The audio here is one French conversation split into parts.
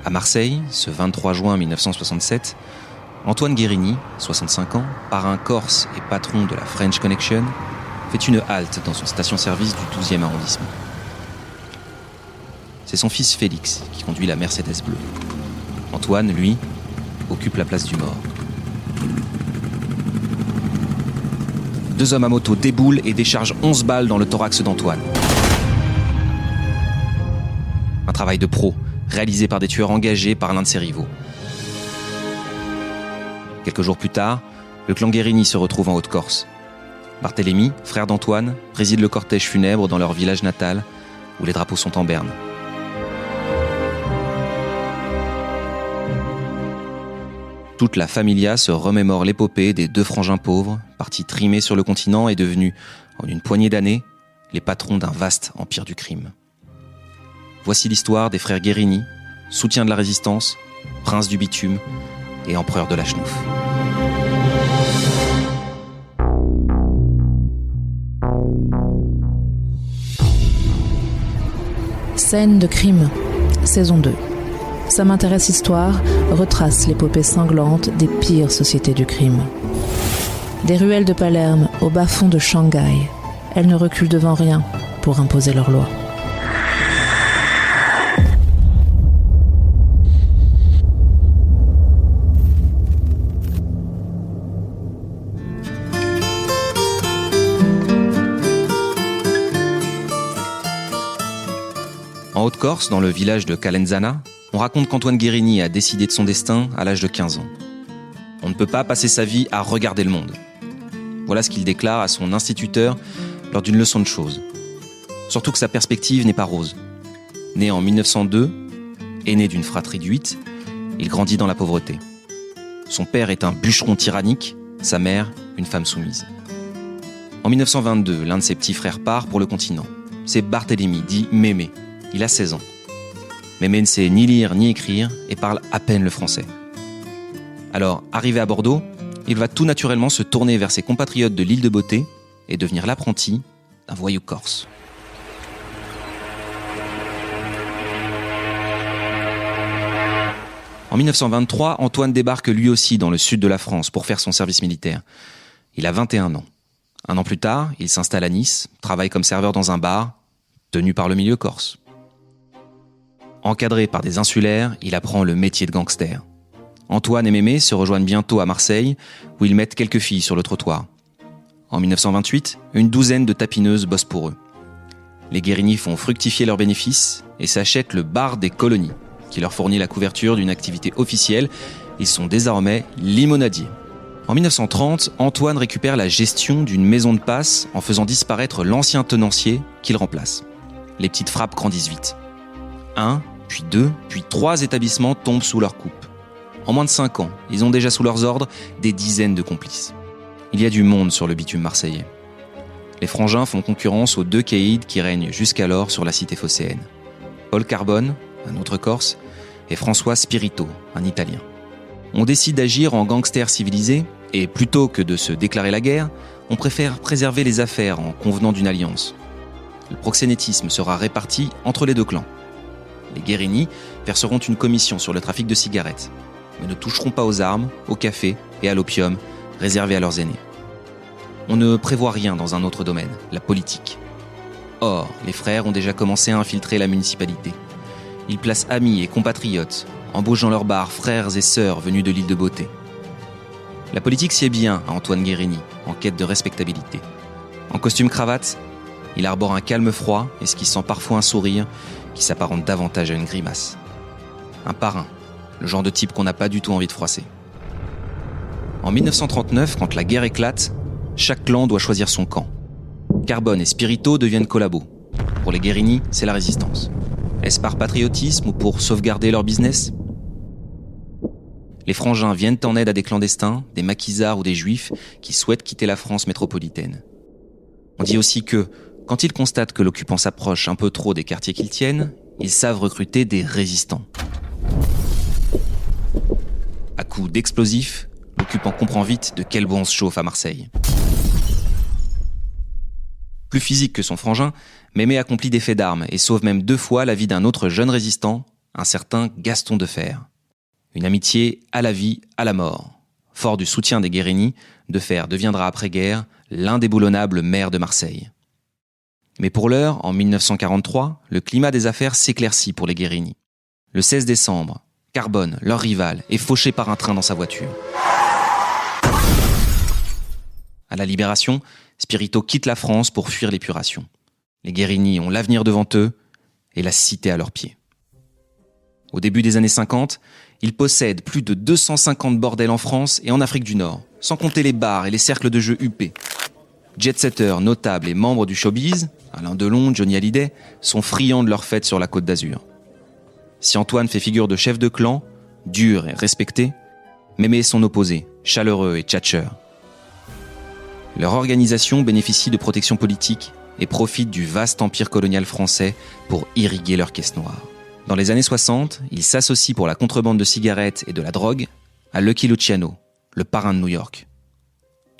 À Marseille, ce 23 juin 1967, Antoine Guérini, 65 ans, parrain corse et patron de la French Connection, fait une halte dans son station-service du 12e arrondissement. C'est son fils Félix qui conduit la Mercedes bleue. Antoine, lui, occupe la place du mort. Deux hommes à moto déboulent et déchargent 11 balles dans le thorax d'Antoine. Un travail de pro, réalisé par des tueurs engagés par l'un de ses rivaux. Quelques jours plus tard, le clan Guérini se retrouve en Haute-Corse. Barthélemy, frère d'Antoine, préside le cortège funèbre dans leur village natal, où les drapeaux sont en berne. Toute la familia se remémore l'épopée des deux frangins pauvres, partis trimer sur le continent et devenus, en une poignée d'années, les patrons d'un vaste empire du crime. Voici l'histoire des frères Guérini, soutiens de la résistance, princes du bitume et empereurs de la chenouf. Scène de crime, saison 2. Ça m'intéresse Histoire retrace l'épopée sanglante des pires sociétés du crime. Des ruelles de Palerme au bas-fond de Shanghai, elles ne reculent devant rien pour imposer leurs lois. En Haute-Corse, dans le village de Calenzana, on raconte qu'Antoine Guérini a décidé de son destin à l'âge de 15 ans. On ne peut pas passer sa vie à regarder le monde. Voilà ce qu'il déclare à son instituteur lors d'une leçon de choses. Surtout que sa perspective n'est pas rose. Né en 1902, aîné d'une fratrie de 8, il grandit dans la pauvreté. Son père est un bûcheron tyrannique, sa mère, une femme soumise. En 1922, l'un de ses petits frères part pour le continent. C'est Barthélemy, dit Mémé. Il a 16 ans. Mémé ne sait ni lire ni écrire et parle à peine le français. Alors, arrivé à Bordeaux, il va tout naturellement se tourner vers ses compatriotes de l'île de Beauté et devenir l'apprenti d'un voyou corse. En 1923, Antoine débarque lui aussi dans le sud de la France pour faire son service militaire. Il a 21 ans. Un an plus tard, il s'installe à Nice, travaille comme serveur dans un bar, tenu par le milieu corse. Encadré par des insulaires, il apprend le métier de gangster. Antoine et Mémé se rejoignent bientôt à Marseille, où ils mettent quelques filles sur le trottoir. En 1928, une douzaine de tapineuses bossent pour eux. Les Guérini font fructifier leurs bénéfices et s'achètent le bar des colonies, qui leur fournit la couverture d'une activité officielle. Ils sont désormais limonadiers. En 1930, Antoine récupère la gestion d'une maison de passe en faisant disparaître l'ancien tenancier qu'il remplace. Les petites frappes grandissent vite. 1, puis 2, puis 3 établissements tombent sous leur coupe. En moins de 5 ans, ils ont déjà sous leurs ordres des dizaines de complices. Il y a du monde sur le bitume marseillais. Les frangins font concurrence aux 2 caïds qui règnent jusqu'alors sur la cité phocéenne. Paul Carbone, un autre Corse, et François Spirito, un Italien. On décide d'agir en gangsters civilisés et plutôt que de se déclarer la guerre, on préfère préserver les affaires en convenant d'une alliance. Le proxénétisme sera réparti entre les 2 clans. Les Guérini verseront une commission sur le trafic de cigarettes, mais ne toucheront pas aux armes, au café et à l'opium réservés à leurs aînés. On ne prévoit rien dans un autre domaine, la politique. Or, les frères ont déjà commencé à infiltrer la municipalité. Ils placent amis et compatriotes, embauchent dans leurs bars frères et sœurs venus de l'île de Beauté. La politique sied bien à Antoine Guérini, en quête de respectabilité. En costume-cravate, il arbore un calme froid, esquissant parfois un sourire qui s'apparente davantage à une grimace. Un parrain, le genre de type qu'on n'a pas du tout envie de froisser. En 1939, quand la guerre éclate, chaque clan doit choisir son camp. Carbone et Spirito deviennent collabos. Pour les Guérini, c'est la résistance. Est-ce par patriotisme ou pour sauvegarder leur business ? Les frangins viennent en aide à des clandestins, des maquisards ou des juifs qui souhaitent quitter la France métropolitaine. On dit aussi que, quand ils constatent que l'occupant s'approche un peu trop des quartiers qu'ils tiennent, ils savent recruter des résistants. À coups d'explosifs, l'occupant comprend vite de quel bois on se chauffe à Marseille. Plus physique que son frangin, Mémé accomplit des faits d'armes et sauve même 2 fois la vie d'un autre jeune résistant, un certain Gaston Defer. Une amitié à la vie, à la mort. Fort du soutien des Guérini, Defer deviendra après-guerre l'indéboulonnable maire de Marseille. Mais pour l'heure, en 1943, le climat des affaires s'éclaircit pour les Guérini. Le 16 décembre, Carbone, leur rival, est fauché par un train dans sa voiture. À la Libération, Spirito quitte la France pour fuir l'épuration. Les Guérini ont l'avenir devant eux et la cité à leurs pieds. Au début des années 50, ils possèdent plus de 250 bordels en France et en Afrique du Nord, sans compter les bars et les cercles de jeux huppés. Jet-setters notables et membres du showbiz, Alain Delon, Johnny Hallyday, sont friands de leurs fêtes sur la Côte d'Azur. Si Antoine fait figure de chef de clan, dur et respecté, Mémé est son opposé, chaleureux et tchatcheur. Leur organisation bénéficie de protection politique et profite du vaste empire colonial français pour irriguer leur caisse noire. Dans les années 60, ils s'associent pour la contrebande de cigarettes et de la drogue à Lucky Luciano, le parrain de New York.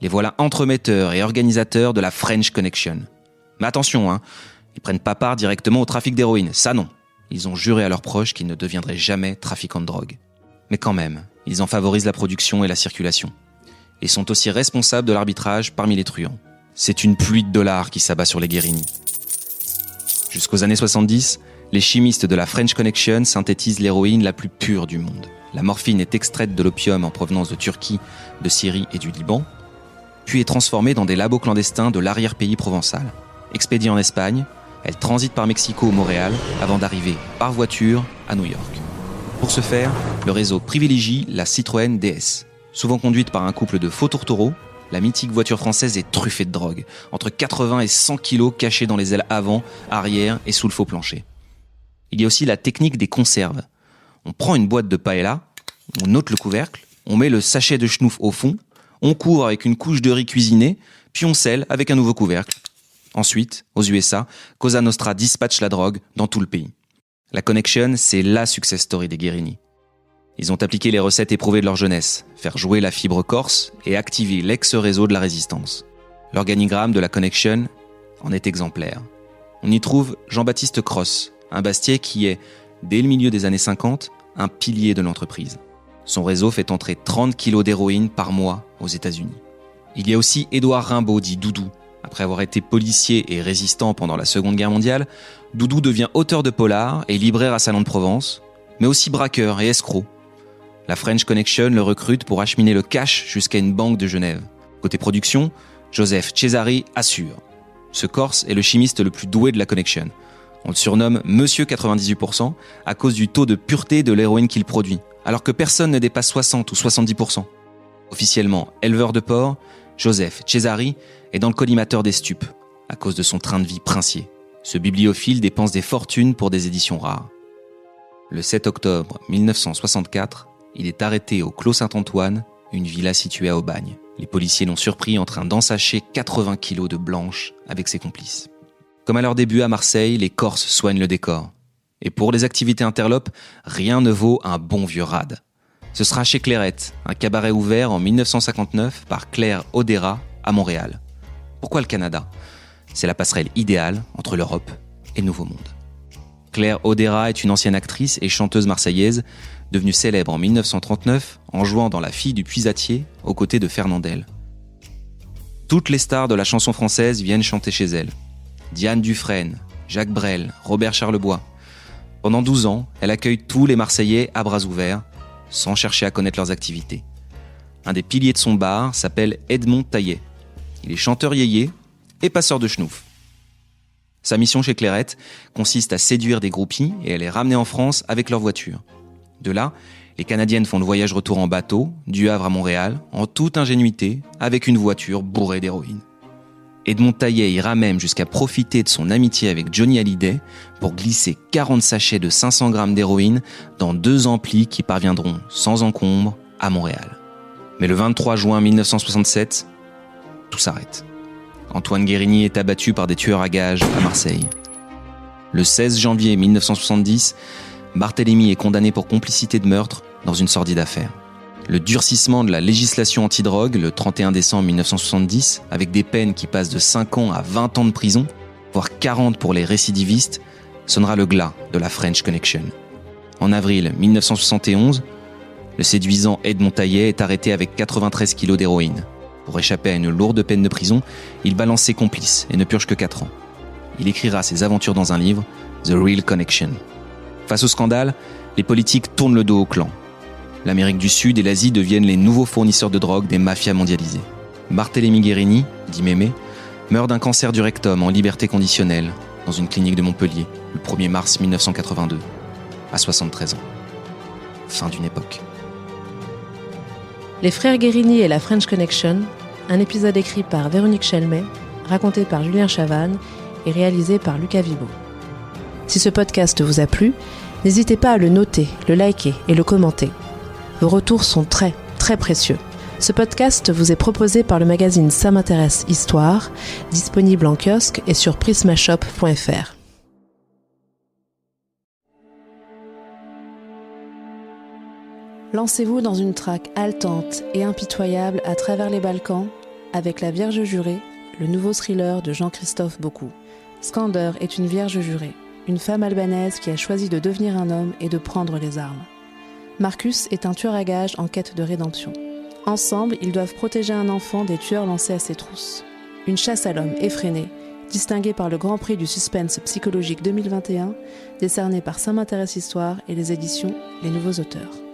Les voilà entremetteurs et organisateurs de la French Connection. Mais attention, ils prennent pas part directement au trafic d'héroïne, ça non. Ils ont juré à leurs proches qu'ils ne deviendraient jamais trafiquants de drogue. Mais quand même, ils en favorisent la production et la circulation. Et sont aussi responsables de l'arbitrage parmi les truands. C'est une pluie de dollars qui s'abat sur les Guérini. Jusqu'aux années 70, les chimistes de la French Connection synthétisent l'héroïne la plus pure du monde. La morphine est extraite de l'opium en provenance de Turquie, de Syrie et du Liban, puis est transformée dans des labos clandestins de l'arrière-pays provençal. Expédiée en Espagne, elle transite par Mexico ou Montréal avant d'arriver par voiture à New York. Pour ce faire, le réseau privilégie la Citroën DS. Souvent conduite par un couple de faux tourtereaux, la mythique voiture française est truffée de drogue, entre 80 et 100 kilos cachés dans les ailes avant, arrière et sous le faux plancher. Il y a aussi la technique des conserves. On prend une boîte de paella, on ôte le couvercle, on met le sachet de schnouf au fond, on couvre avec une couche de riz cuisiné, puis on scelle avec un nouveau couvercle. Ensuite, aux USA, Cosa Nostra dispatche la drogue dans tout le pays. La Connection, c'est la success story des Guérini. Ils ont appliqué les recettes éprouvées de leur jeunesse, faire jouer la fibre corse et activer l'ex-réseau de la résistance. L'organigramme de la Connection en est exemplaire. On y trouve Jean-Baptiste Cross, un Bastiais qui est, dès le milieu des années 50, un pilier de l'entreprise. Son réseau fait entrer 30 kilos d'héroïne par mois aux États-Unis. Il y a aussi Édouard Rimbaud, dit Doudou. Après avoir été policier et résistant pendant la Seconde Guerre mondiale, Doudou devient auteur de polar et libraire à Salon de Provence, mais aussi braqueur et escroc. La French Connection le recrute pour acheminer le cash jusqu'à une banque de Genève. Côté production, Joseph Cesari assure. Ce Corse est le chimiste le plus doué de la Connection. On le surnomme Monsieur 98% à cause du taux de pureté de l'héroïne qu'il produit, alors que personne ne dépasse 60 ou 70%. Officiellement éleveur de porc, Joseph Cesari est dans le collimateur des stupes, à cause de son train de vie princier. Ce bibliophile dépense des fortunes pour des éditions rares. Le 7 octobre 1964, il est arrêté au Clos Saint-Antoine, une villa située à Aubagne. Les policiers l'ont surpris en train d'ensacher 80 kilos de blanche avec ses complices. Comme à leur début à Marseille, les Corses soignent le décor. Et pour les activités interlopes, rien ne vaut un bon vieux rad. Ce sera chez Clairette, un cabaret ouvert en 1959 par Claire Odera à Montréal. Pourquoi le Canada ? C'est la passerelle idéale entre l'Europe et le Nouveau Monde. Claire Odera est une ancienne actrice et chanteuse marseillaise, devenue célèbre en 1939 en jouant dans La Fille du Puisatier aux côtés de Fernandel. Toutes les stars de la chanson française viennent chanter chez elle. Diane Dufresne, Jacques Brel, Robert Charlebois. Pendant 12 ans, elle accueille tous les Marseillais à bras ouverts, sans chercher à connaître leurs activités. Un des piliers de son bar s'appelle Edmond Taillet. Il est chanteur yéyé et passeur de schnouf. Sa mission chez Clairette consiste à séduire des groupies et à les ramener en France avec leur voiture. De là, les Canadiennes font le voyage retour en bateau, du Havre à Montréal, en toute ingénuité, avec une voiture bourrée d'héroïne. Edmond Taillet ira même jusqu'à profiter de son amitié avec Johnny Hallyday pour glisser 40 sachets de 500 grammes d'héroïne dans 2 amplis qui parviendront sans encombre à Montréal. Mais le 23 juin 1967, tout s'arrête. Antoine Guérini est abattu par des tueurs à gages à Marseille. Le 16 janvier 1970, Barthélemy est condamné pour complicité de meurtre dans une sordide affaire. Le durcissement de la législation antidrogue le 31 décembre 1970, avec des peines qui passent de 5 ans à 20 ans de prison, voire 40 pour les récidivistes, sonnera le glas de la French Connection. En avril 1971, le séduisant Ed Montaillet est arrêté avec 93 kilos d'héroïne. Pour échapper à une lourde peine de prison, il balance ses complices et ne purge que 4 ans. Il écrira ses aventures dans un livre, The Real Connection. Face au scandale, les politiques tournent le dos au clan. L'Amérique du Sud et l'Asie deviennent les nouveaux fournisseurs de drogue des mafias mondialisées. Barthélemy Guérini, dit Mémé, meurt d'un cancer du rectum en liberté conditionnelle dans une clinique de Montpellier le 1er mars 1982, à 73 ans. Fin d'une époque. Les frères Guérini et la French Connection, un épisode écrit par Véronique Chelmet, raconté par Julien Chavannes et réalisé par Lucas Vibo. Si ce podcast vous a plu, n'hésitez pas à le noter, le liker et le commenter. Vos retours sont très, très précieux. Ce podcast vous est proposé par le magazine Ça m'intéresse Histoire, disponible en kiosque et sur prismashop.fr. Lancez-vous dans une traque haletante et impitoyable à travers les Balkans avec La Vierge jurée, le nouveau thriller de Jean-Christophe Beaucou. Skander est une vierge jurée, une femme albanaise qui a choisi de devenir un homme et de prendre les armes. Marcus est un tueur à gages en quête de rédemption. Ensemble, ils doivent protéger un enfant des tueurs lancés à ses trousses. Une chasse à l'homme effrénée, distinguée par le Grand Prix du suspense psychologique 2021, décerné par Ça m'intéresse Histoire et les éditions Les Nouveaux Auteurs.